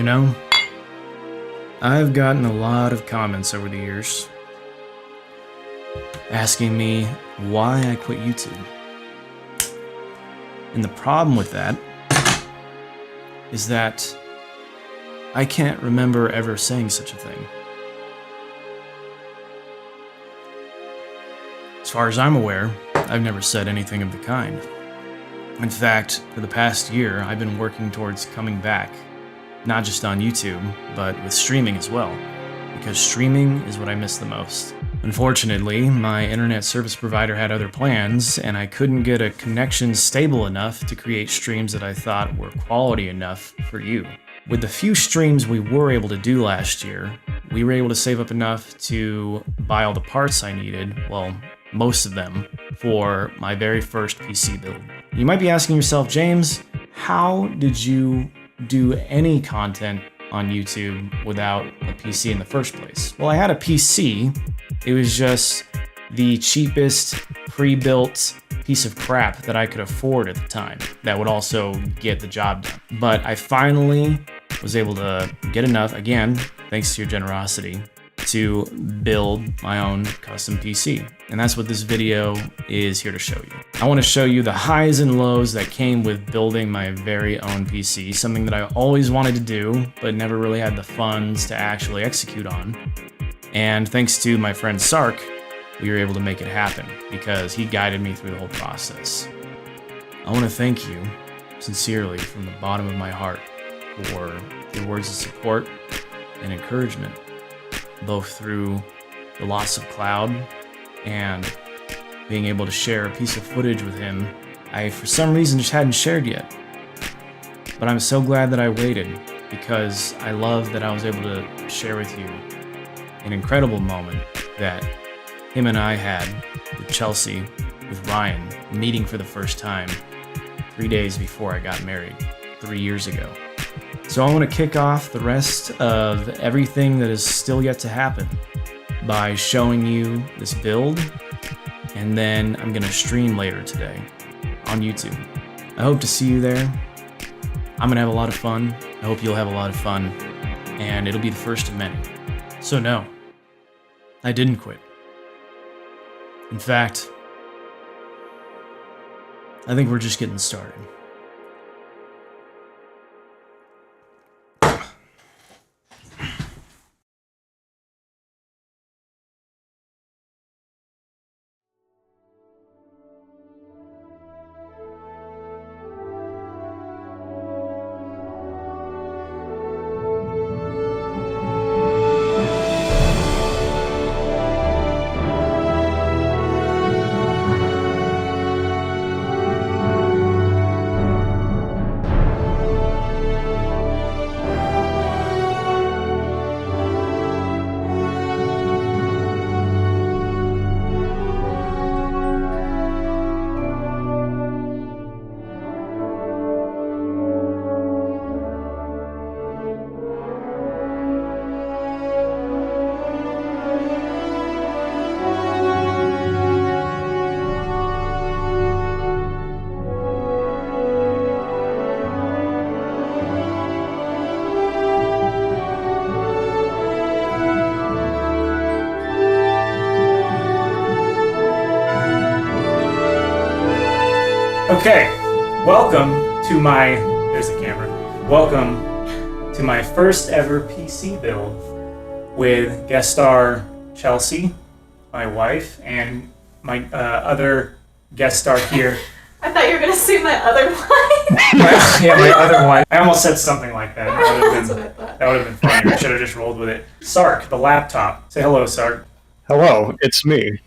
You know, I've gotten a lot of comments over the years asking me why I quit YouTube. And the problem with that is that I can't remember ever saying such a thing. As far as I'm aware, I've never said anything of the kind. In fact, for the past year, I've been working towards coming back, not just on YouTube, but with streaming as well, because streaming is what I miss the most. Unfortunately, my internet service provider had other plans, and I couldn't get a connection stable enough to create streams that I thought were quality enough for you. With the few streams we were able to do last year, we were able to save up enough to buy all the parts I needed, well, most of them, for my very first PC build. You might be asking yourself, James, how did you do any content on YouTube without a PC in the first place? Well, I had a PC. It was just the cheapest pre-built piece of crap that I could afford at the time that would also get the job done. But I finally was able to get enough, again, thanks to your generosity, to build my own custom PC. And that's what this video is here to show you. I want to show you the highs and lows that came with building my very own PC, something that I always wanted to do, but never really had the funds to actually execute on. And thanks to my friend Sark, we were able to make it happen because he guided me through the whole process. I want to thank you sincerely from the bottom of my heart for your words of support and encouragement, both through the loss of Cloud and being able to share a piece of footage with him I, for some reason, just hadn't shared yet. But I'm so glad that I waited, because I love that I was able to share with you an incredible moment that him and I had with Chelsea, with Ryan, meeting for the first time 3 days before I got married 3 years ago. So I want to kick off the rest of everything that is still yet to happen by showing you this build, and then I'm going to stream later today on YouTube. I hope to see you there. I'm going to have a lot of fun. I hope you'll have a lot of fun, and it'll be the first of many. So no, I didn't quit. In fact, I think we're just getting started. Okay, welcome to my, there's the camera, welcome to my first ever PC build with guest star Chelsea, my wife, and my other guest star here. I thought you were going to say my other wife. My other wife. I almost said something like that. That's what I thought. That would have been funny. I should have just rolled with it. Sark, the laptop. Say hello, Sark. Hello, it's me.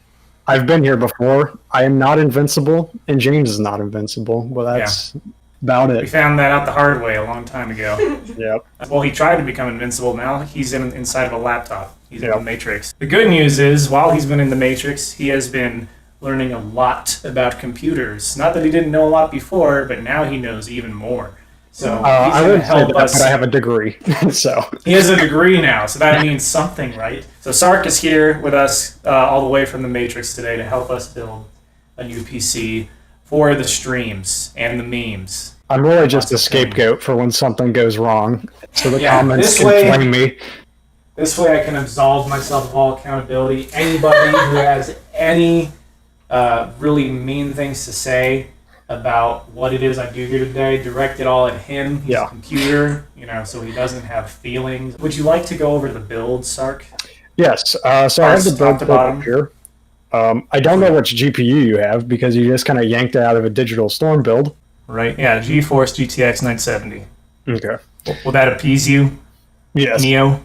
I've been here before. I am not invincible, and James is not invincible. Well, that's about it. We found that out the hard way a long time ago. Yep. Well, he tried to become invincible. Now he's inside of a laptop. He's in the Matrix. The good news is, while he's been in the Matrix, he has been learning a lot about computers. Not that he didn't know a lot before, but now he knows even more. So I wouldn't say that, but I have a degree. So he has a degree now, so that means something, right? So Sark is here with us all the way from the Matrix today to help us build a new PC for the streams and the memes. I'm really just a Lots of pain. scapegoat for when something goes wrong, so the Yeah, comments this can way- blame me. This way I can absolve myself of all accountability. Anybody who has any really mean things to say about what it is I do here today, direct it all at him, his Yeah. computer, so he doesn't have feelings. Would you like to go over the build, Sark? Yes, so I have the Top build to pulled bottom. up here. I don't know which GPU you have because you just kind of yanked it out of a digital storm build. Right, yeah, GeForce GTX 970. Okay. Will that appease you, Yes. Neo?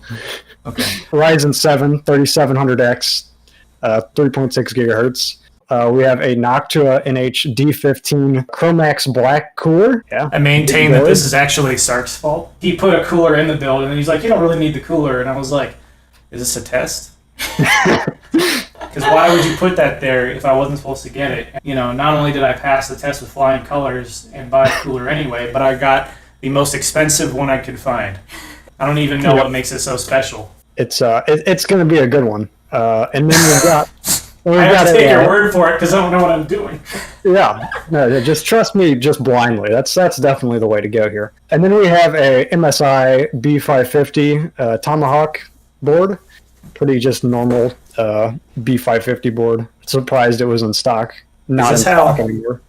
Okay. Ryzen 7 3700X, 3.6 gigahertz. We have a Noctua NH-D15 Chromax Black cooler. Yeah. I maintain that this is actually Sark's fault. He put a cooler in the build, and he's like, you don't really need the cooler. And I was like, is this a test? Because why would you put that there if I wasn't supposed to get it? Not only did I pass the test with flying colors and buy a cooler anyway, but I got the most expensive one I could find. I don't even know what makes it so special. It's going to be a good one. And then we've got... I have to take your word for it because I don't know what I'm doing. Yeah, no, just trust me, just blindly. That's definitely the way to go here. And then we have a MSI B550 Tomahawk board, pretty just normal B550 board. Surprised it was in stock, not in stock anymore.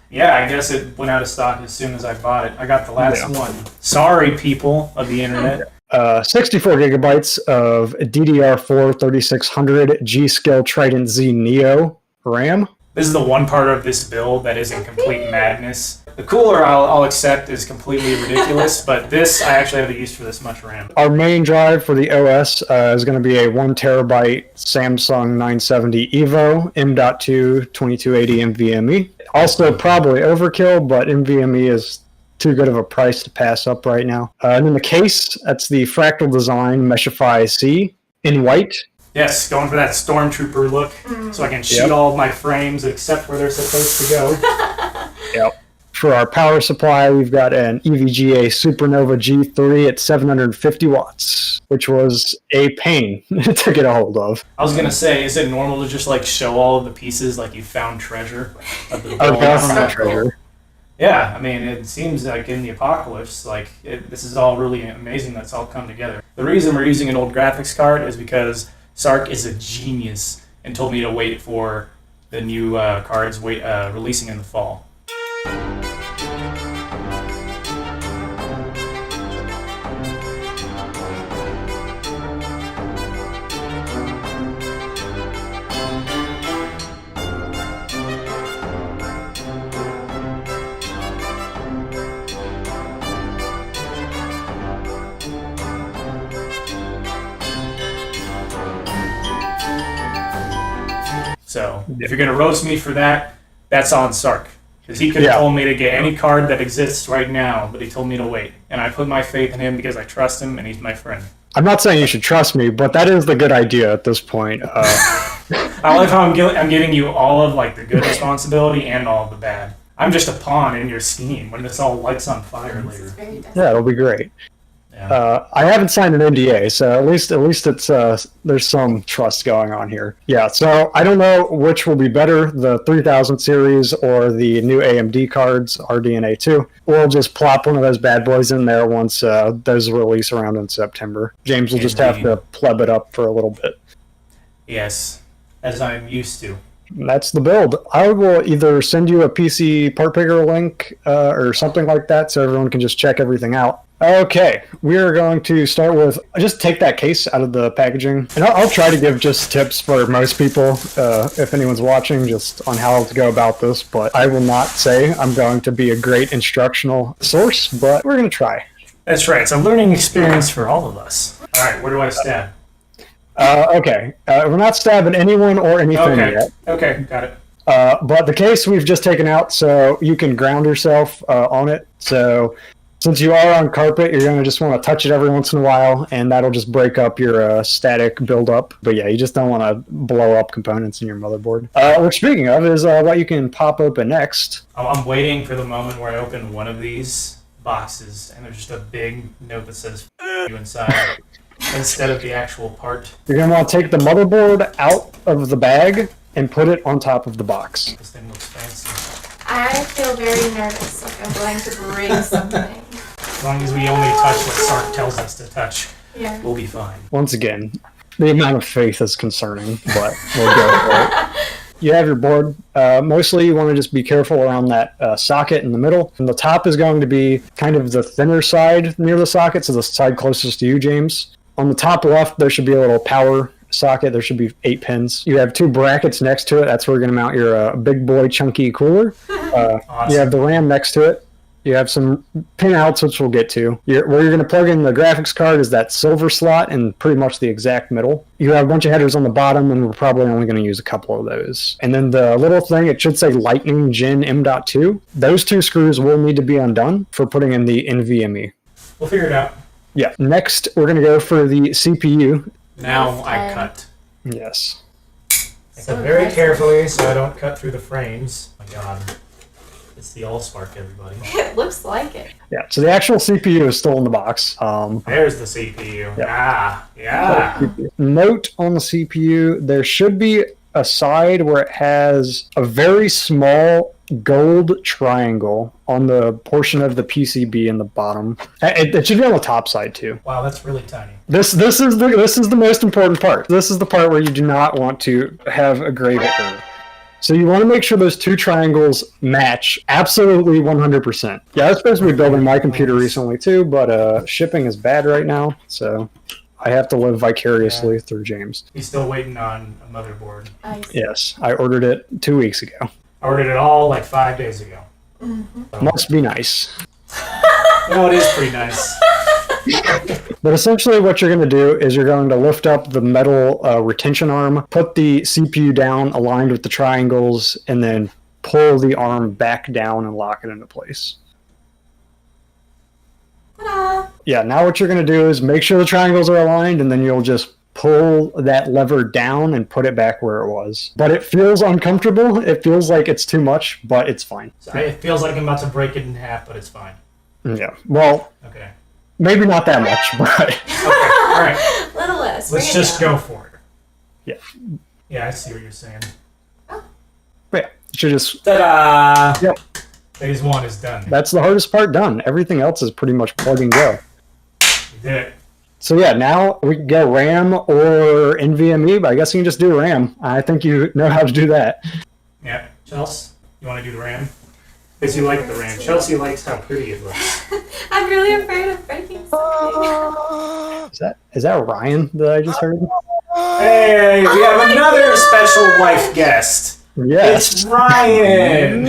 Yeah, I guess it went out of stock as soon as I bought it. I got the last one. Sorry, people of the internet. 64 gigabytes of DDR4 3600 G.Skill Trident Z Neo RAM. This is the one part of this build that is in complete madness. The cooler I'll accept is completely ridiculous, but this, I actually have the use for this much RAM. Our main drive for the OS is going to be a 1 terabyte Samsung 970 EVO M.2 2280 NVMe. Also probably overkill, but NVMe is too good of a price to pass up right now. And then the case, that's the Fractal Design Meshify C in white. Yes, going for that Stormtrooper look, so I can shoot all of my frames except where they're supposed to go. Yep. For our power supply, we've got an EVGA SuperNOVA G3 at 750 watts, which was a pain to get a hold of. I was gonna say, is it normal to just show all of the pieces like you found treasure of the build? I found that treasure. Yeah, I mean, it seems like in the apocalypse, this is all really amazing that's all come together. The reason we're using an old graphics card is because Sark is a genius and told me to wait for the new cards releasing in the fall. So, if you're going to roast me for that, that's on Sark. Because he could have told me to get any card that exists right now, but he told me to wait. And I put my faith in him because I trust him and he's my friend. I'm not saying you should trust me, but that is the good idea at this point. I love how I'm giving you all of the good responsibility and all of the bad. I'm just a pawn in your scheme when this all lights on fire later. Yeah, it'll be great. Yeah. I haven't signed an NDA, so at least it's there's some trust going on here. Yeah, so I don't know which will be better, the 3000 series or the new AMD cards, RDNA 2. We'll just plop one of those bad boys in there once those release around in September. James will just have to pleb it up for a little bit. Yes, as I'm used to. That's the build. I will either send you a PC part picker link or something like that so everyone can just check everything out. Okay, we are going to start with, just take that case out of the packaging. And I'll try to give just tips for most people, if anyone's watching, just on how to go about this. But I will not say I'm going to be a great instructional source, but we're going to try. That's right. It's a learning experience for all of us. All right, where do I stab? Okay, we're not stabbing anyone or anything yet. Okay, got it. But the case we've just taken out, so you can ground yourself on it. So since you are on carpet, you're going to just want to touch it every once in a while, and that'll just break up your static buildup. But yeah, you just don't want to blow up components in your motherboard. Which, speaking of, is what you can pop open next. I'm waiting for the moment where I open one of these boxes, and there's just a big note that says "F*** you" inside instead of the actual part. You're going to want to take the motherboard out of the bag and put it on top of the box. This thing looks fancy. I I feel very nervous, like I'm going to bring something. As long as we only touch what Sark tells us to touch, Yeah. we'll be fine. Once again, the amount of faith is concerning, but we'll go for it. You have your board. Mostly you want to just be careful around that socket in the middle. And the top is going to be kind of the thinner side near the socket, so the side closest to you, James. On the top left, there should be a little power socket. There should be 8 pins. You have 2 brackets next to it. That's where you're going to mount your big boy chunky cooler. Awesome. You have the RAM next to it. You have some pin outs, which we'll get to. Where you're going to plug in the graphics card is that silver slot in pretty much the exact middle. You have a bunch of headers on the bottom, and we're probably only going to use a couple of those. And then the little thing, it should say Lightning Gen M.2. Those 2 screws will need to be undone for putting in the NVMe. We'll figure it out. Yeah. Next, we're going to go for the CPU. Now I cut. Yes. I cut very carefully so I don't cut through the frames. Oh my god. It's the Allspark, everybody. It looks like it. Yeah. So the actual CPU is still in the box. There's the CPU. Yep. Ah, yeah. Note on the CPU, there should be a side where it has a very small gold triangle on the portion of the PCB in the bottom. It should be on the top side too. Wow, that's really tiny. This is the most important part. This is the part where you do not want to have a grave error. So you want to make sure those 2 triangles match absolutely 100%. Yeah, I was supposed to be building my computer recently too, but shipping is bad right now, so I have to live vicariously through James. He's still waiting on a motherboard. I see. Yes, I ordered it 2 weeks ago. I ordered it all like 5 days ago. So, Must be nice. it is pretty nice. But essentially what you're going to do is you're going to lift up the metal retention arm, put the CPU down aligned with the triangles, and then pull the arm back down and lock it into place. Ta-da! Yeah, now what you're going to do is make sure the triangles are aligned, and then you'll just pull that lever down and put it back where it was. But it feels uncomfortable. It feels like it's too much, but it's fine. So it feels like I'm about to break it in half, but it's fine. Yeah, well, Okay. maybe not that much, but... Okay, alright. Little less. Let's Bring it just down. go for it. Yeah. Yeah, I see what you're saying. But yeah, you should just... Ta-da! Yep. Phase 1 is done. That's the hardest part done. Everything else is pretty much plug and go. We did it. So yeah, now we can go RAM or NVMe, but I guess you can just do RAM. I think you know how to do that. Yeah. Chelsea, you want to do the RAM? Because you like the RAM. Chelsea likes how pretty it looks. I'm really afraid of breaking something. Is that Ryan that I just heard? Hey, we have another special wife guest. Yes. It's Ryan.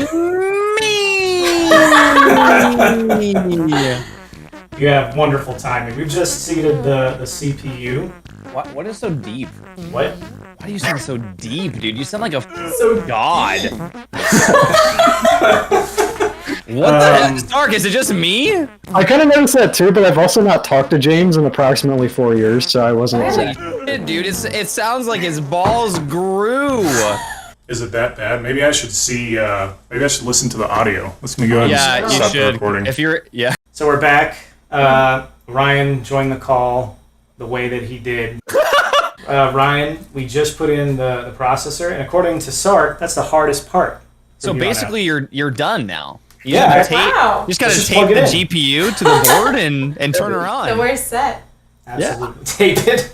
You have wonderful timing. We've just seated the CPU. What is so deep? What? Why do you sound so deep, dude? You sound like a So god. What the heck? Stark, is it just me? I kind of noticed that too, but I've also not talked to James in approximately 4 years, so I wasn't Holy exactly. shit, dude. It sounds like his balls grew. Is it that bad? Maybe I should see. Maybe I should listen to the audio. Let's go ahead Yeah, and you stop the should. recording. If you're, yeah. So we're back. Ryan joined the call the way that he did. Ryan, we just put in the processor, and according to Sark, that's the hardest part. So basically, you're done now. You Yeah. just gotta Wow. you just gotta Let's just tape plug the it in. GPU to the board and turn her on. So we're set. Absolutely. Tape it.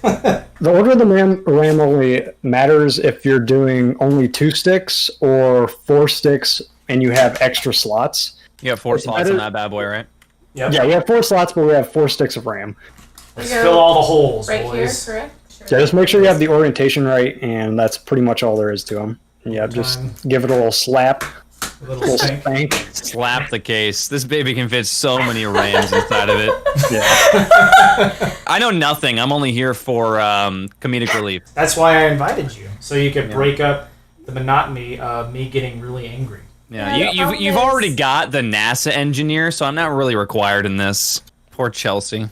The order of the RAM only matters if you're doing only 2 sticks or 4 sticks and you have extra slots. You have 4 It's slots better- on that bad boy, right? Yep. Yeah, we have 4 slots, but we have 4 sticks of RAM. Let's fill all the holes, Right boys. here, correct? Sure. Yeah, just make sure you have the orientation right, and that's pretty much all there is to them. Yeah, just give it a little slap, A a little little spank. spank. Slap the case. This baby can fit so many RAMs inside of it. Yeah. I know nothing. I'm only here for comedic relief. That's why I invited you, so you could break up the monotony of me getting really angry. Yeah, Yeah, you've already got the NASA engineer, so I'm not really required in this. Poor Chelsea.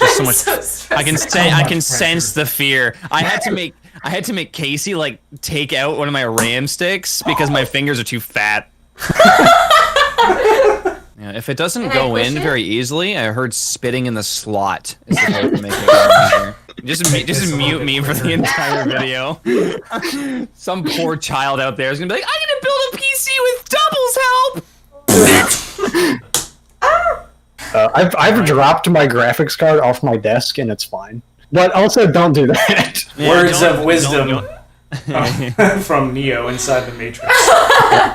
Just so much. So stressed I can out. say So I much can pressure. sense the fear. I had to make Casey like take out one of my RAM sticks because my fingers are too fat. Yeah, if it doesn't Can I go push in it? very easily, I heard spitting in the slot is supposed to make it go easier. Just this a little mute bit me for the quicker. entire video. Some poor child out there is gonna be like, I'm can't build a PC with doubles help. I've dropped my graphics card off my desk and it's fine. But also, don't do that. Yeah, Words don't- of wisdom don't- from Neo inside the Matrix.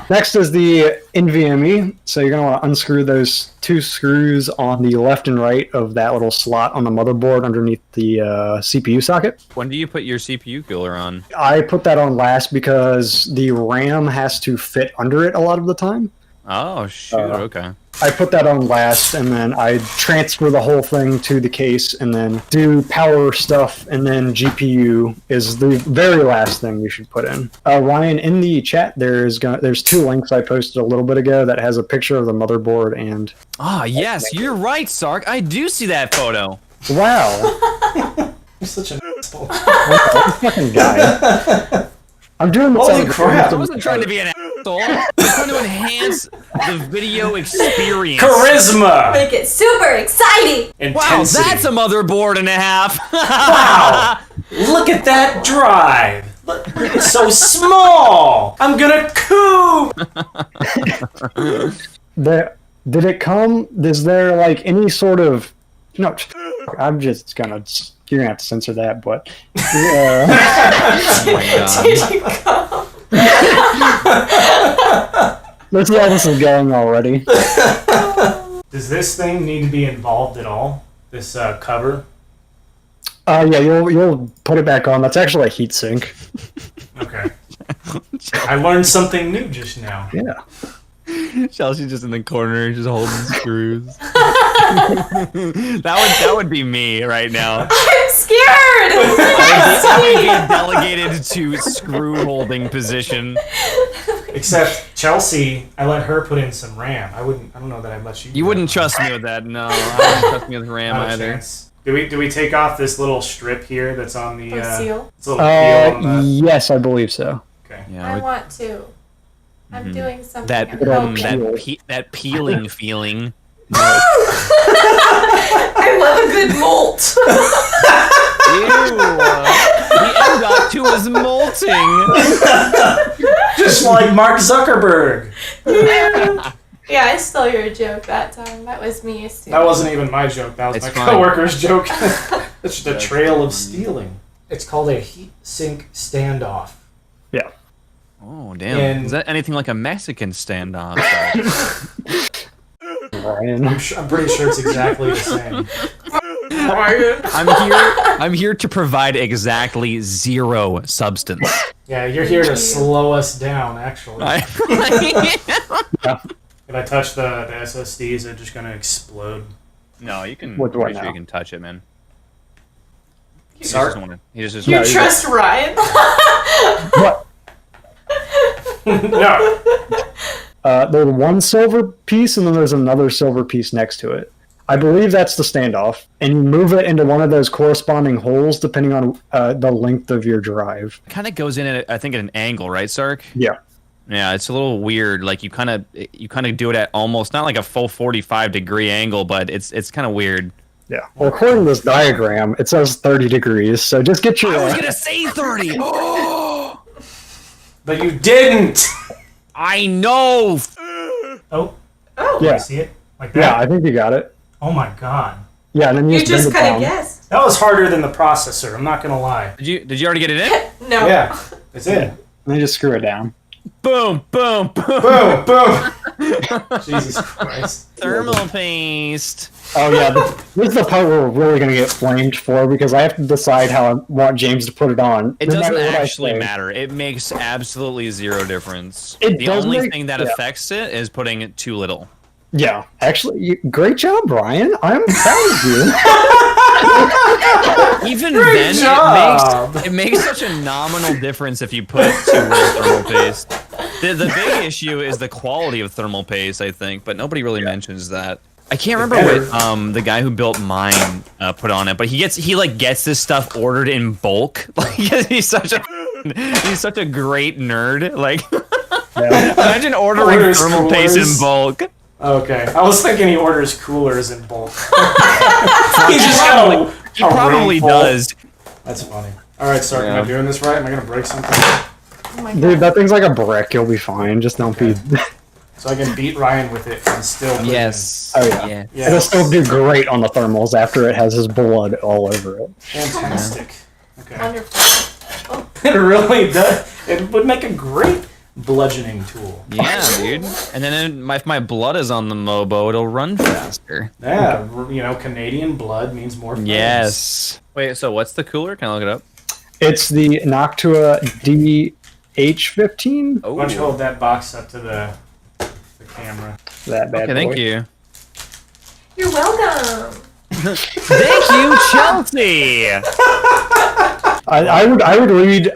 Next is the NVMe. So you're going to want to unscrew those 2 screws on the left and right of that little slot on the motherboard underneath the CPU socket. When do you put your CPU cooler on? I put that on last because the RAM has to fit under it a lot of the time. Oh shoot! Okay. I put that on last, and then I transfer the whole thing to the case, and then do power stuff, and then GPU is the very last thing you should put in. Ryan, in the chat, there's 2 links I posted a little bit ago that has a picture of the motherboard and... Ah, yes, you're right, Sark. I do see that photo. Wow! You're such an asshole. Fucking guy. I'm doing this Holy out of crap. I wasn't trying to be an asshole. I was trying to enhance the video experience. Charisma! Make it super exciting. Wow, Intensity. that's a motherboard and a half. Wow! Look at that drive! Look, it's so small! I'm gonna coop! Did it come? Is there like any sort of... No, I'm just gonna... You're gonna have to censor that, but... Yeah. Oh my god. Did you come? Let's see how this is going already. Does this thing need to be involved at all? This cover? Yeah, you'll put it back on. That's actually a heatsink. Okay. I learned something new just now. Yeah. Chelsea's just in the corner, just holding screws. that would be me right now. I'm scared. I would get delegated to screw holding position. Except Chelsea, I let her put in some RAM. I don't know that I'd let you. You wouldn't trust me with that, no. I wouldn't trust me with RAM Not a either. chance. Do we take off this little strip here that's on the seal? this little peel on the... Yes, I believe so. Okay. Yeah, I with want to. I'm doing something. that I'm helping. that peeling feeling. I love a good molt. Ew. The M.2 is molting. Just like Mark Zuckerberg. Yeah, I stole your joke that time. That was me stealing. That wasn't even my joke. That was It's my fine. coworker's joke. It's the trail of stealing. It's called a heat sink standoff. Yeah. Oh damn! And- Is that anything like a Mexican standoff? Ryan. I'm pretty sure it's exactly the same. I'm here to provide exactly 0 substance. Yeah, you're here to slow us down, actually. If I touch the SSDs, they're just gonna explode. No, you can. What do I pretty sure know? you can touch it, man. He just Sark? doesn't wanna- he just You No, you trust Ryan? What? No. There's one silver piece, and then there's another silver piece next to it. I believe that's the standoff, and you move it into one of those corresponding holes depending on the length of your drive. kind of goes in at I think at an angle, right, Sark? Yeah. Yeah, it's a little weird. Like you kind of do it at almost not like a full 45-degree angle, but it's kind of weird. Yeah. Well, according to this diagram, it says 30 degrees, so just get your... I was gonna say 30. But you didn't! I know. Oh, Oh. Yeah. I see it? Like that? Yeah, I think you got it. Oh my god. Yeah, and then you You just just bend it kind of down. guessed. That was harder than the processor, I'm not gonna lie. Did you already get it in? No. Yeah, it's in. And then you just screw it down. Boom, boom, boom. Boom, boom! Jesus Christ. Thermal paste. Oh yeah, this is the part where we're really gonna get flamed for because I have to decide how I want James to put it on. It No doesn't matter what I actually say. matter. It makes absolutely 0 difference. It The does only make- thing that yeah. affects it is putting too little. Yeah, actually, great job, Brian. I'm proud of you. Even Great then, job! it makes such a nominal difference if you put too little thermal paste. The big issue is the quality of thermal paste, I think, but nobody really mentions that. I can't remember what the guy who built mine put on it, but he gets this stuff ordered in bulk. Like he's such a great nerd. Like imagine ordering Orders thermal paste in coolers. bulk. Okay, I was thinking he orders coolers in bulk. He's just got He probably room full. does. That's funny. Alright, Sark, am I Yeah. doing this right? Am I gonna break something? Oh my Dude, god. that thing's like a brick. You'll be fine. Just don't be. So I can beat Ryan with it and still. put it in. Yes. Oh yeah. Yeah. Yes. It'll still do great on the thermals after it has his blood all over it. Fantastic. Okay. Wonderful. It really does. It would make a great bludgeoning tool. Yeah, dude. And then if my blood is on the Mobo, it'll run faster. Yeah, you know, Canadian blood means more flames. Yes. Wait, so what's the cooler? Can I look it up? It's the Noctua DH15. Oh. Why don't you hold that box up to the camera? That bad Okay, thank boy. you. You're welcome. Thank you, Chelsea. I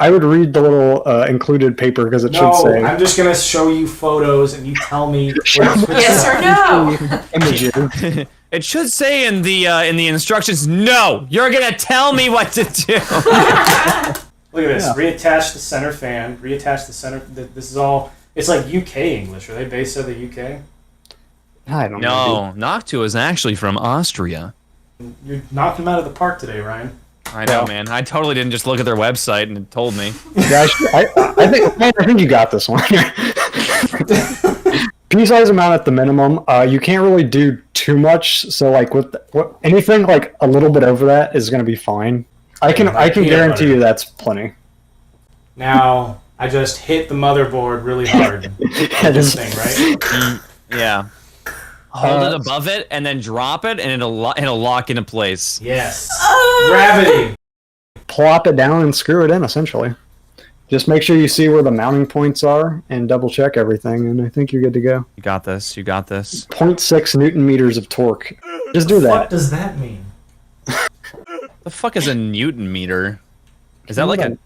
would read the little included paper because it No, should say I'm just gonna show you photos and you tell me. Yes or no? images. It should say in the instructions, no, you're gonna tell me what to do. Look at this. Yeah. Reattach the center fan. Reattach the center. This is all. It's like UK English. Are they based out of the UK? I don't know. No, Noctua is actually from Austria. You're knocking them out of the park today, Ryan. I know, No. man. I totally didn't just look at their website and it told me. Yeah, I think you got this one. P-size amount at the minimum. You can't really do too much. So like anything like a little bit over that is going to be fine. I can Peanut guarantee butter. you that's plenty. Now I just hit the motherboard really hard. Yeah, This just- thing, right? Yeah. Hold it above it and then drop it and it'll lock into place. Yes. Gravity. plop it down and screw it in, essentially. Just make sure you see where the mounting points are and double check everything, and I think you're good to go. You got this. You got this. 0.6 Newton meters of torque. Just do What that. does that mean? The fuck is a Newton meter? Is that like a?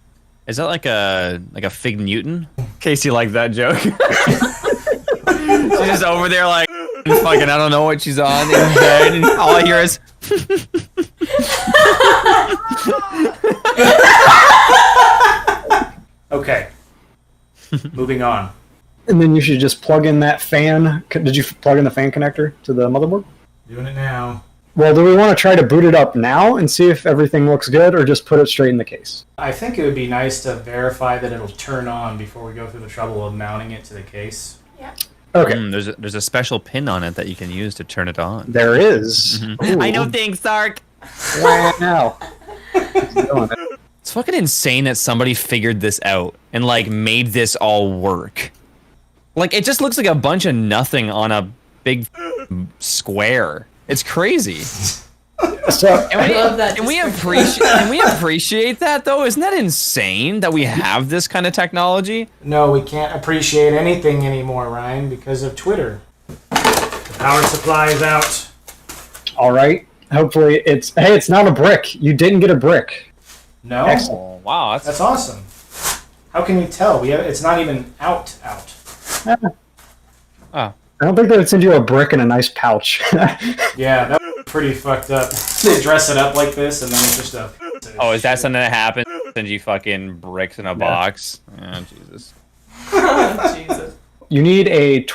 Is that like a fig Newton? Casey liked that joke. She's just over there like fucking I don't know what she's on in bed, and all I hear is. Okay. Moving on. And then you should just plug in that fan. Did you plug in the fan connector to the motherboard? Doing it now. Well, do we want to try to boot it up now and see if everything looks good, or just put it straight in the case? I think it would be nice to verify that it'll turn on before we go through the trouble of mounting it to the case. Yeah. Okay, There's a special pin on it that you can use to turn it on. there is. I know things, Sark. Wow. It's fucking insane that somebody figured this out and like made this all work. Like it just looks like a bunch of nothing on a big square. It's crazy. So, I love that. Can we description. appreciate that though? Isn't that insane that we have this kind of technology? No, we can't appreciate anything anymore, Ryan, because of Twitter. The power supply is out. all right. Hopefully, it's not a brick. You didn't get a brick. No? Excellent. Oh, wow, That's awesome. How can you tell? It's not even out. oh. I don't think they would send you a brick in a nice pouch. Yeah, that was pretty fucked up. They dress it up like this, and then it's just a... Oh, is that something that happens? Send you fucking bricks in a box? Oh, Jesus. Jesus. You need a big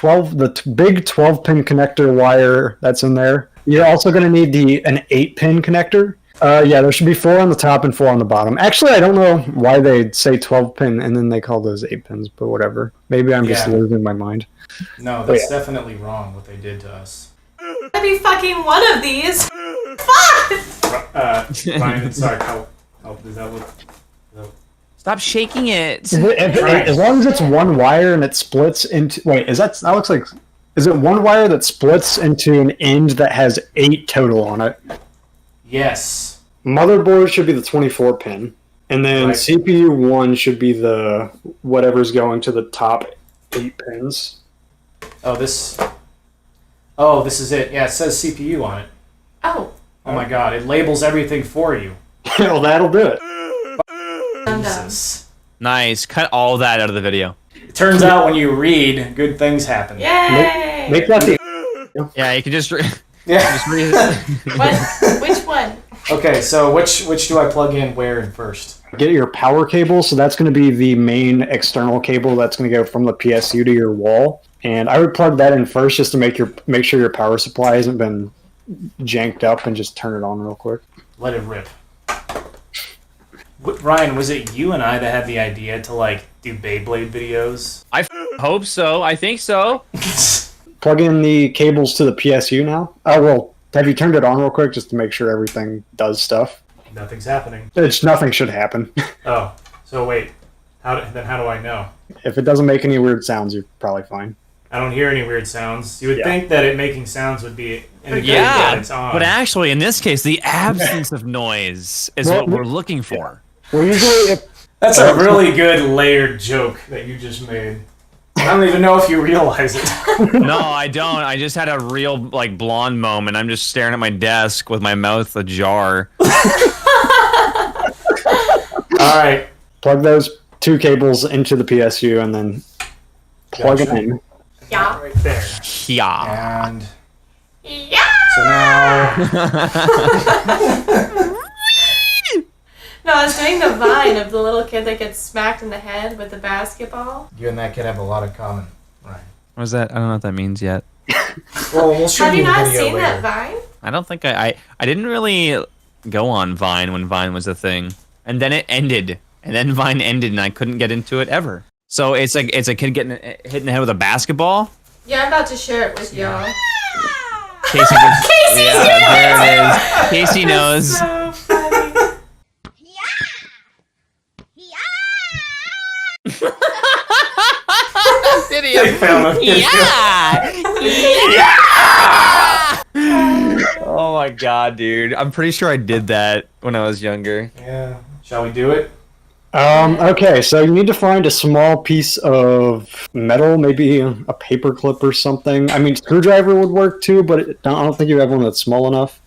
12-pin connector wire that's in there. You're also going to need an 8-pin connector. Yeah, there should be 4 on the top and 4 on the bottom. Actually, I don't know why they say 12-pin and then they call those 8 pins, but whatever. Maybe I'm just Yeah. losing my mind. No, that's yeah. definitely wrong what they did to us. I'd be fucking one of these. Fuck! Ryan, sorry, help. Is that what... Stop shaking it. As long as it's one wire and it splits into... Wait, that looks like... Is it one wire that splits into an end that has 8 total on it? Yes. Motherboard should be the 24-pin. And then Right. CPU 1 should be the whatever's going to the top 8 pins. Oh, this is it. Yeah, it says CPU on it. Oh, Oh my god, it labels everything for you. Well, that'll do it. I'm done. Jesus. Nice. Cut all that out of the video. It turns out when you read, good things happen. Yay! Make that the... Yeah, you can just. Yeah. What? Which one? Okay, so which do I plug in where and first? Get your power cable, so that's going to be the main external cable that's going to go from the PSU to your wall. And I would plug that in first just to make sure your power supply hasn't been janked up, and just turn it on real quick. Let it rip. Ryan, was it you and I that had the idea to like do Beyblade videos. I hope so. I think so. Plug in the cables to the PSU now. Oh, well, have you turned it on real quick just to make sure everything does stuff? Nothing's happening. Nothing should happen. Oh, so wait. How do I know? If it doesn't make any weird sounds, you're probably fine. I don't hear any weird sounds. You would think that it making sounds would be indicating that it's on. But actually, in this case, the absence of noise is what we're looking for. Well, usually That's a really good layered joke that you just made. I don't even know if you realize it. No, I don't. I just had a real like blonde moment. I'm just staring at my desk with my mouth ajar. All right. plug those 2 cables into the PSU and then plug them in. Yeah. Right there. Yeah. And Yeah. so now. No, I was doing the vine of the little kid that gets smacked in the head with the basketball. You and that kid have a lot of common. Right. What was that? I don't know what that means yet. Well, we'll show Have you the not video seen later. that vine? I don't think I didn't really go on Vine when Vine was a thing. And then it ended. And then Vine ended and I couldn't get into it ever. So it's like it's a kid getting hit in the head with a basketball. Yeah, I'm about to share it with y'all. Casey just, there it is. Casey knows. So funny. They found the video. Oh my god, dude. I'm pretty sure I did that when I was younger. Yeah. Shall we do it? Okay, so you need to find a small piece of metal, maybe a paper clip or something. I mean, screwdriver would work too, but I don't think you have one that's small enough.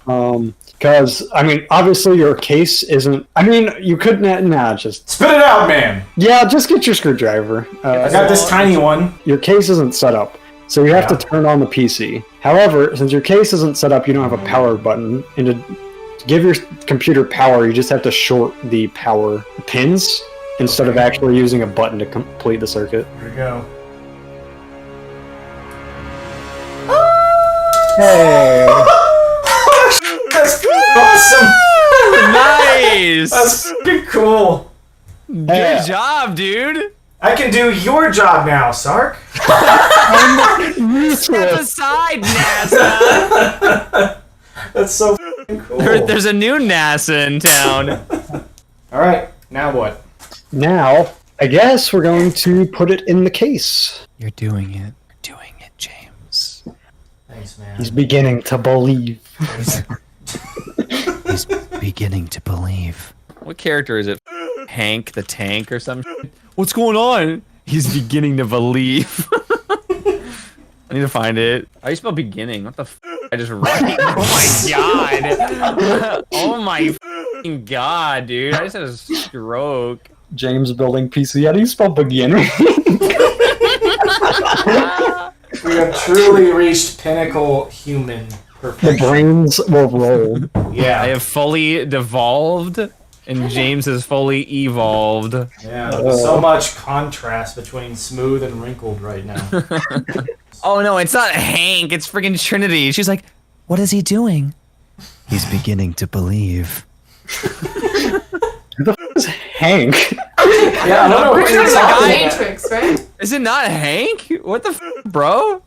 Because, I mean, obviously your case isn't... I mean, you could... just... Spit it out, man! Yeah, just get your screwdriver. I got this tiny one. Your case isn't set up, so you have to turn on the PC. However, since your case isn't set up, you don't have a power button. And to give your computer power, you just have to short the power pins instead of actually using a button to complete the circuit. Here we go. Hey! That's awesome! Nice! That's pretty cool. Good job, dude! I can do your job now, Sark. Step aside, NASA! That's so f***ing cool. There's a new NASA in town. Alright, now what? Now, I guess we're going to put it in the case. You're doing it. You're doing it, James. Thanks, man. He's beginning to believe. He's beginning to believe. What character is it? Hank the Tank or something? What's going on? He's beginning to believe. I need to find it. How do you spell beginning? What the f? I just write. Oh my god. Oh my f***ing god, dude. I just had a stroke. James building PC. How do you spell beginning? We have truly reached pinnacle human The perfection. brains will roll. Yeah. I have fully devolved, and James has fully evolved. Yeah, there's so much contrast between smooth and wrinkled right now. Oh no, it's not Hank, it's freaking Trinity. She's like, what is he doing? He's beginning to believe. Who the f is Hank? Yeah, I don't know what you're It's talking like about. Matrix, right? Is it not Hank? What the f, bro?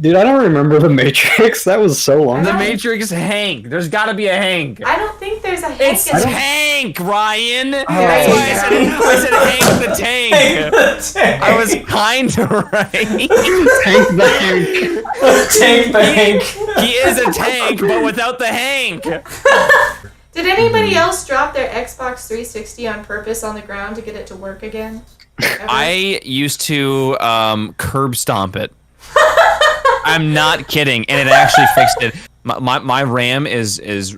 Dude, I don't remember The Matrix. That was so long The ago. Matrix Hank. There's gotta be a Hank. I don't think there's a Hank It's in there. Hank, Ryan. That's yeah. why I said Hank the Tank. I was kind of right. Hank the Hank. Tank the Hank. He is a tank, but without the Hank. Did anybody else drop their Xbox 360 on purpose on the ground to get it to work again? Ever? I used to curb stomp it. I'm not kidding, and it actually fixed it. My RAM is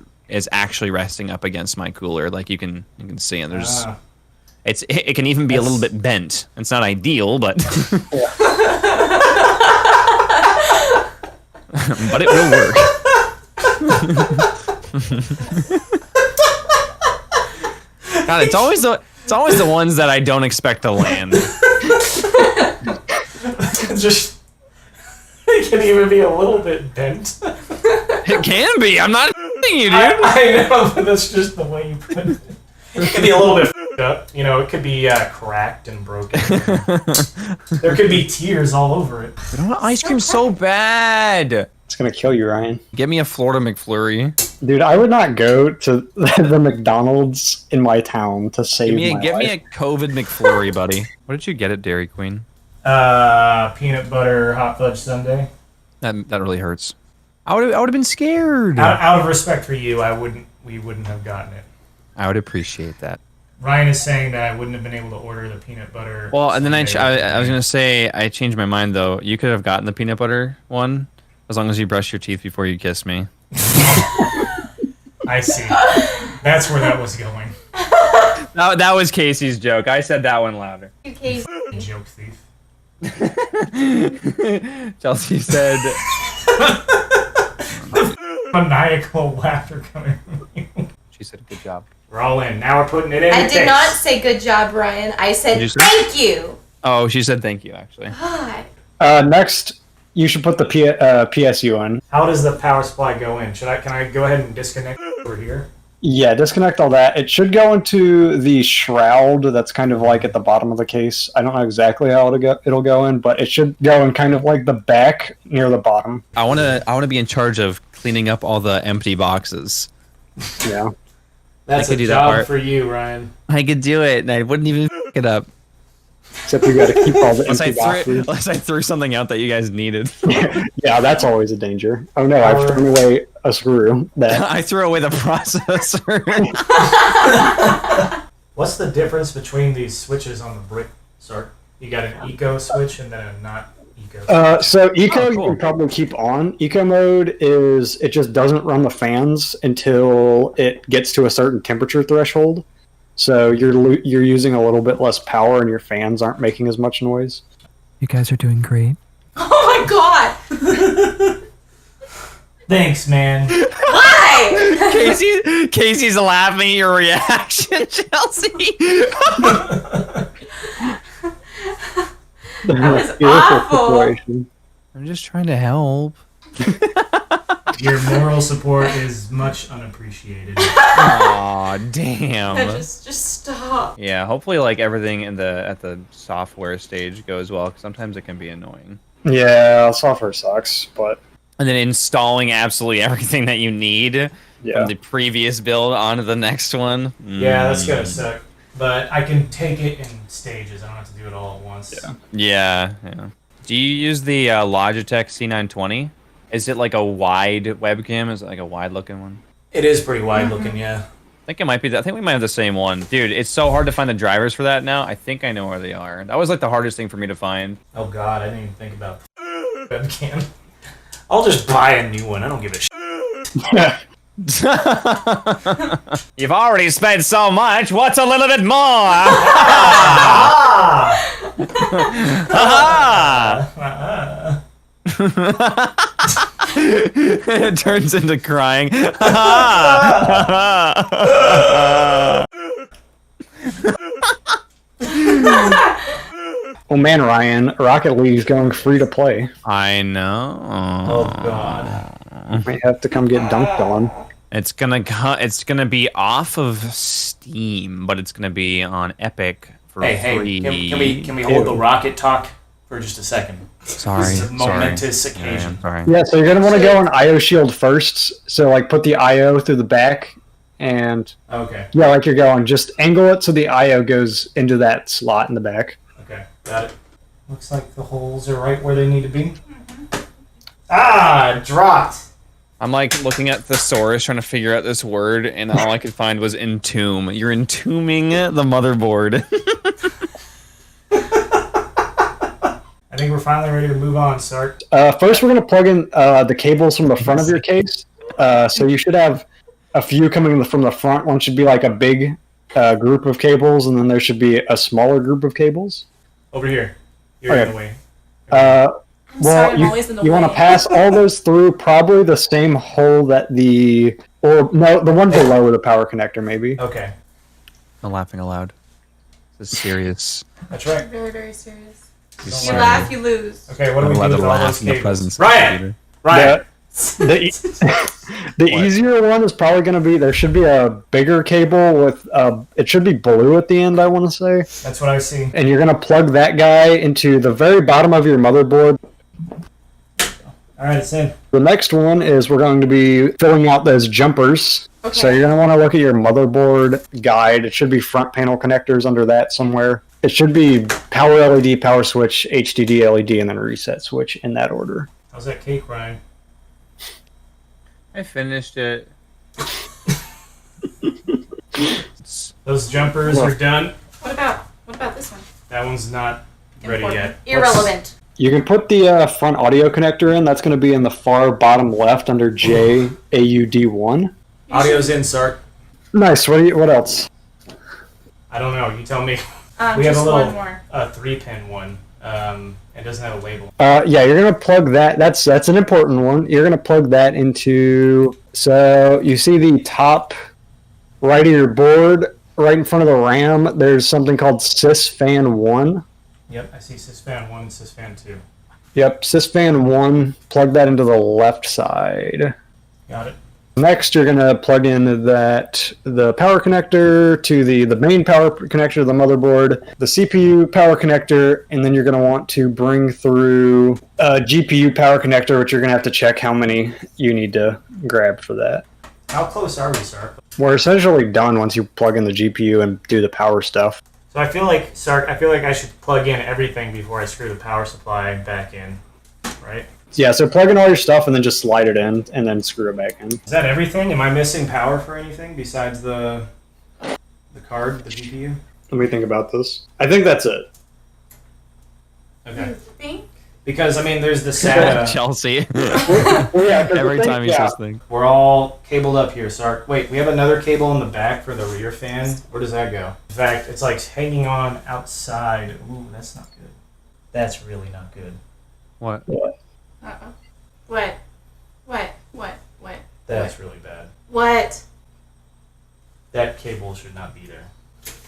actually resting up against my cooler, like you can see, and there's it can even be a little bit bent. It's not ideal, but but it will work. God, it's always the ones that I don't expect to land. Just, it can even be a little bit bent. It can be. I'm not you, dude. I know, but that's just the way you put it. It can be a little bit up. You know, it could be cracked and broken. There could be tears all over it. I want ice cream so bad. It's gonna kill you, Ryan. Get me a Florida McFlurry. Dude, I would not go to the McDonald's in my town to save my Give me life. a COVID McFlurry, buddy. What did you get at Dairy Queen? Peanut butter hot fudge sundae. That really hurts. I would have been scared. Out of respect for you, we wouldn't have gotten it. I would appreciate that. Ryan is saying that I wouldn't have been able to order the peanut butter. Well, and then I sundae. was gonna say I changed my mind though. You could have gotten the peanut butter one as long as you brush your teeth before you kiss me. I see. That's where that was going. That was Casey's joke. I said that one louder. You Casey. Joke thief. Chelsea said. Maniacal laughter coming from you. She said, "Good job." We're all in. Now we're putting it in. I the did case. not say good job, Ryan. I said Did you say- thank you. Oh, she said thank you. Actually, God. Next, you should put the PSU in. How does the power supply go in? Can I go ahead and disconnect over here? Yeah, disconnect all that. It should go into the shroud that's kind of like at the bottom of the case. I don't know exactly how it'll go in, but it should go in kind of like the back near the bottom. I wanna be in charge of cleaning up all the empty boxes. Yeah. That's I could a do that job part. for you, Ryan. I could do it, and I wouldn't even f it up. Except we got to keep all the empty boxes. Unless I threw something out that you guys needed. Yeah, that's always a danger. Oh no, I've thrown away a screw. That I threw away the processor. What's the difference between these switches on the brick, Sark? You got an eco switch and then a not eco. So eco Oh, you cool. can probably keep on. Eco mode is it just doesn't run the fans until it gets to a certain temperature threshold. So you're using a little bit less power and your fans aren't making as much noise. You guys are doing great. Oh my God. Thanks, man. Why? Casey's laughing at your reaction, Chelsea. That was Beautiful awful. situation. I'm just trying to help. Your moral support is much unappreciated. Aw, damn. Just stop. Yeah, hopefully like everything at the software stage goes well, because sometimes it can be annoying. Yeah, software sucks, but And then installing absolutely everything that you need yeah. from the previous build onto the next one. Yeah, that's gonna suck. But I can take it in stages. I don't have to do it all at once. Yeah. Do you use the Logitech C920? Is it like a wide webcam? Is it like a wide looking one? It is pretty wide looking, yeah. I think it might be that. I think we might have the same one. Dude, it's so hard to find the drivers for that now. I think I know where they are. That was like the hardest thing for me to find. Oh god, I didn't even think about the webcam. I'll just buy a new one. I don't give a shit. You've already spent so much. What's a little bit more? Ah! It turns into crying. Oh man, Ryan, Rocket League's going free to play. I know. Oh god. Might have to come get dunked on. It's gonna be off of Steam, but it's gonna be on Epic for free. Can we hold the rocket talk for just a second? Sorry, This is a momentous sorry. occasion. Yeah, sorry. Yeah, so you're gonna want to go on IO Shield first. So like put the IO through the back, and Okay. yeah, like you're going, just angle it so the IO goes into that slot in the back. Okay. Got it. Looks like the holes are right where they need to be. Ah, it dropped. I'm like looking at thesaurus trying to figure out this word, and all I could find was entomb. You're entombing the motherboard. I think we're finally ready to move on, Sark. First, we're gonna plug in the cables from the front of your case. So you should have a few coming from the front. One should be like a big group of cables, and then there should be a smaller group of cables. Over here. You're Okay. in the way. I'm sorry, I'm you always in the want to way. pass all those through probably the same hole that the one below the power connector maybe. Okay. I'm laughing aloud. This is serious. That's right. Very, very serious. You're You sorry. laugh, you lose. Okay, what do I'm we allowed do to with all laugh those in the cables? presence of the Ryan! computer. Ryan! The, the easier one is probably going to be, there should be a bigger cable with, it should be blue at the end, I want to say. That's what I see. And you're going to plug that guy into the very bottom of your motherboard. All right, it's in. The next one is we're going to be filling out those jumpers. Okay. So you're going to want to look at your motherboard guide. It should be front panel connectors under that somewhere. It should be power LED, power switch, HDD LED, and then a reset switch in that order. How's that cake, Ryan? I finished it. Those jumpers are done. What about this one? That one's not ready Important. yet. Irrelevant. You can put the front audio connector in. That's going to be in the far bottom left under JAUD1. Audio's in, Sark. Nice. What else? I don't know. You tell me. We have Just a little one more. 3-pin one. It doesn't have a label. Yeah, you're going to plug that. That's an important one. You're going to plug that into... So you see the top right of your board, right in front of the RAM, there's something called sysfan 1. Yep, I see sysfan 1 and sysfan 2. Yep, sysfan 1, plug that into the left side. Got it. Next, you're going to plug in the power connector to the main power connector to the motherboard, the CPU power connector, and then you're going to want to bring through a GPU power connector, which you're going to have to check how many you need to grab for that. How close are we, Sark? We're essentially done once you plug in the GPU and do the power stuff. So I feel like, Sark, I should plug in everything before I screw the power supply back in, right? Yeah, so plug in all your stuff and then just slide it in and then screw it back in. Is that everything? Am I missing power for anything besides the card, the GPU? Let me think about this. I think that's it. Okay. You think? Because, I mean, there's the SATA. Chelsea. Well, yeah, 'cause Every the time he thing- says thing. We're all cabled up here, Sark. Wait, we have another cable in the back for the rear fan. Where does that go? In fact, it's like hanging on outside. Ooh, that's not good. That's really not good. What? Uh-oh. What? That's really bad. What? That cable should not be there.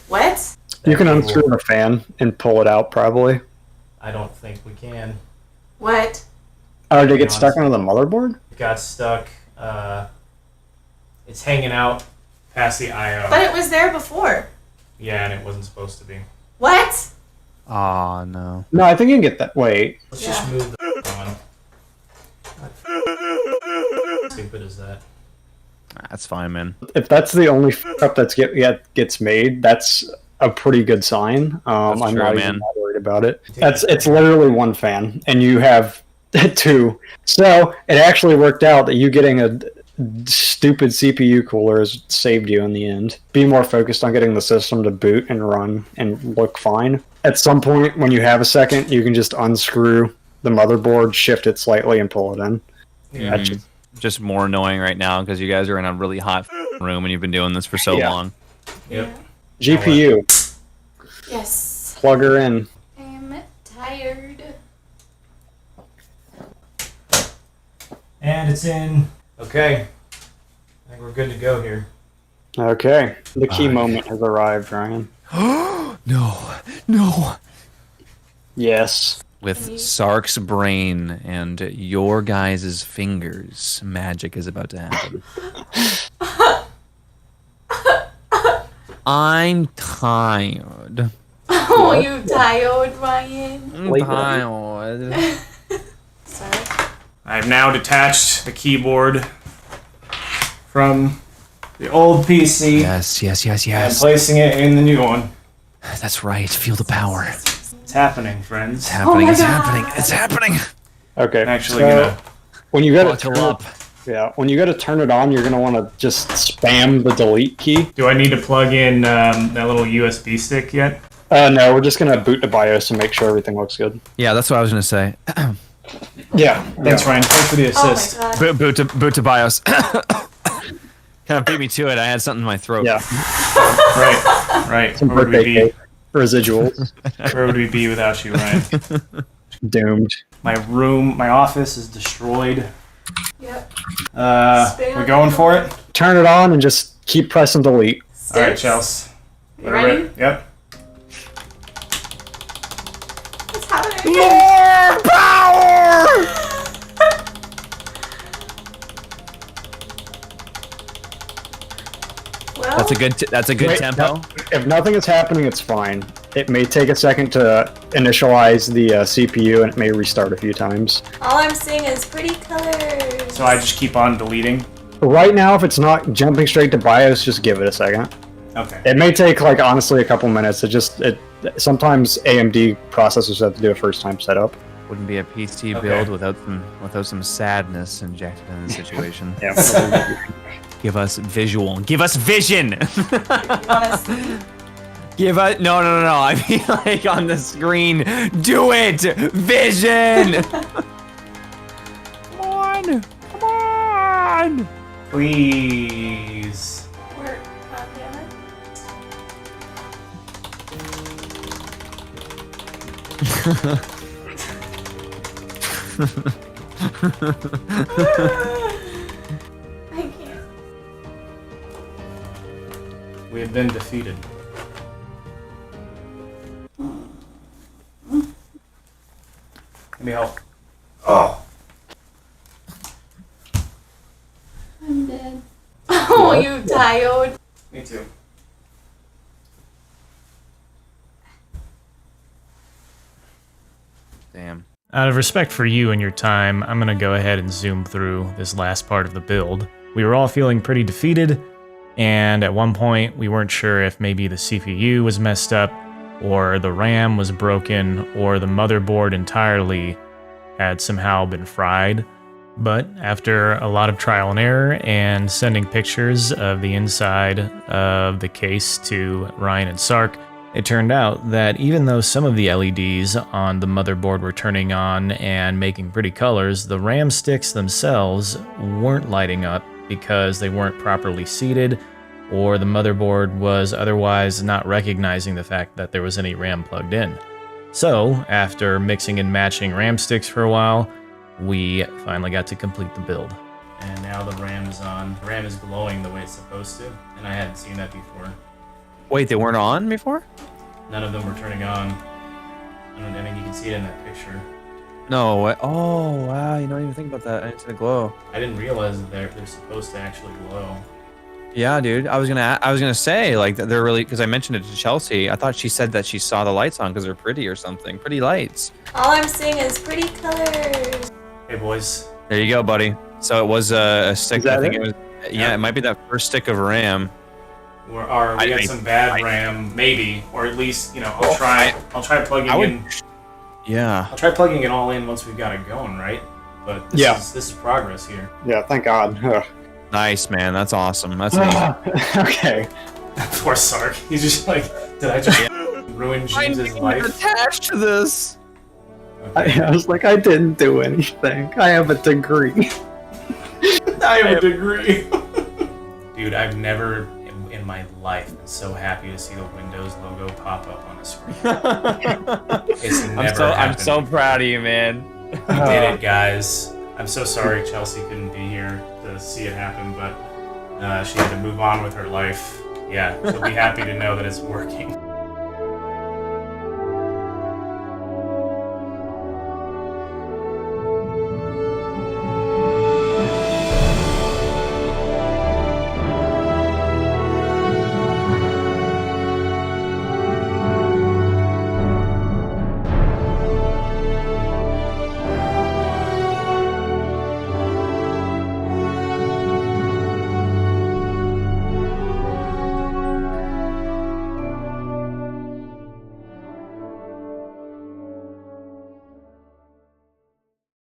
What? You can That unscrew cable- the fan and pull it out, probably. I don't think we can. What? Oh, did it get stuck onto the motherboard? It got stuck. It's hanging out past the I/O. But it was there before. Yeah, and it wasn't supposed to be. What? Oh no. No, I think you can get that. Wait. Let's just move the on. How stupid is that? That's fine, man. If that's the only up that's gets made, that's a pretty good sign. I'm That's true, not man. even that worried about it. It's literally one fan, and you have two. So it actually worked out that you getting a stupid CPU cooler has saved you in the end. Be more focused on getting the system to boot and run and look fine. At some point, when you have a second, you can just unscrew the motherboard, shift it slightly, and pull it in. Yeah. Mhm. Just more annoying right now because you guys are in a really hot room and you've been doing this for so Yeah. long. Yep. GPU, Yes. plug her in. I'm tired. And it's in. Okay. I think we're good to go here. Okay, the key moment has arrived, Ryan. No. Yes. With Sark's brain and your guys' fingers, magic is about to happen. I'm tired. Oh, you tired, Ryan? I'm Wait, tired. Sorry. I've now detached the keyboard from the old PC and placing it in the new one. That's right. Feel the power. It's happening, friends. It's happening. my It's God. happening. It's happening. Okay. I'm actually so gonna. when you go to Buckle turn, up. when you go to turn it on, you're gonna want to just spam the delete key. Do I need to plug in that little USB stick yet? No, we're just gonna boot to BIOS and make sure everything looks good. Yeah, that's what I was gonna say. Yeah. Thanks, Ryan. Thanks for the Oh assist. my god. Boot to BIOS. Kind of beat me to it. I had something in my throat. Yeah. Right. Some Where would we birthday be? cake. Residuals. Where would we be without you, Ryan? Doomed. My room, my office is destroyed. Yep. We're going for it. Turn it on and just keep pressing delete. All right, Chelsea. You ready? Yep. What's happening? That's a good. That's a good Wait, tempo. If nothing is happening, it's fine. It may take a second to initialize the CPU, and it may restart a few times. All I'm seeing is pretty colors. So I just keep on deleting. Right now, if it's not jumping straight to BIOS, just give it a second. Okay. It may take, like, honestly, a couple minutes. Sometimes AMD processors have to do a first-time setup. Wouldn't be a PC Okay. build without some sadness injected in the situation. Yeah. Give us visual. Give us vision. Honestly. Give us no. I mean, like on the screen. Do it, vision. Come on. Please. Work, goddammit. I can't. We have been defeated. Let me help. Oh. I'm dead. Oh, you diode. Me too. Damn. Out of respect for you and your time, I'm gonna go ahead and zoom through this last part of the build. We were all feeling pretty defeated, and at one point we weren't sure if maybe the CPU was messed up, or the RAM was broken, or the motherboard entirely had somehow been fried. But after a lot of trial and error and sending pictures of the inside of the case to Ryan and Sark, it turned out that even though some of the LEDs on the motherboard were turning on and making pretty colors, the RAM sticks themselves weren't lighting up because they weren't properly seated, or the motherboard was otherwise not recognizing the fact that there was any RAM plugged in. So, after mixing and matching RAM sticks for a while, we finally got to complete the build. And now the RAM is on. The RAM is glowing the way it's supposed to, and I hadn't seen that before. Wait, they weren't on before? None of them were turning on. I mean, you can see it in that picture. No. Oh wow, you don't even think about that. I didn't see the glow. I didn't realize that they're supposed to actually glow. Yeah, dude. I was gonna say like that they're really because I mentioned it to Chelsea. I thought she said that she saw the lights on because they're pretty or something. Pretty lights. All I'm seeing is pretty colors. Hey, boys. There you go, buddy. So it was a stick. Is that I think it? it was. Yeah, it might be that first stick of RAM. We had some bad RAM, maybe, or at least I'll try plugging in. Yeah. I'll try plugging it all in once we've got it going, right? But this is progress here. Yeah, thank God. Ugh. Nice, man. That's awesome. That's amazing. Okay. Poor Sark. He's just like, did I just ruin James's life? Attached to this. Okay. I was like, I didn't do anything. I have a degree. I have a degree. Dude, I've never in my life been so happy to see the Windows logo pop up on the screen. It's never happened. I'm so proud of you, man. We did it, guys. I'm so sorry Chelsea couldn't be here to see it happen, but she had to move on with her life. Yeah, she'll be happy to know that it's working.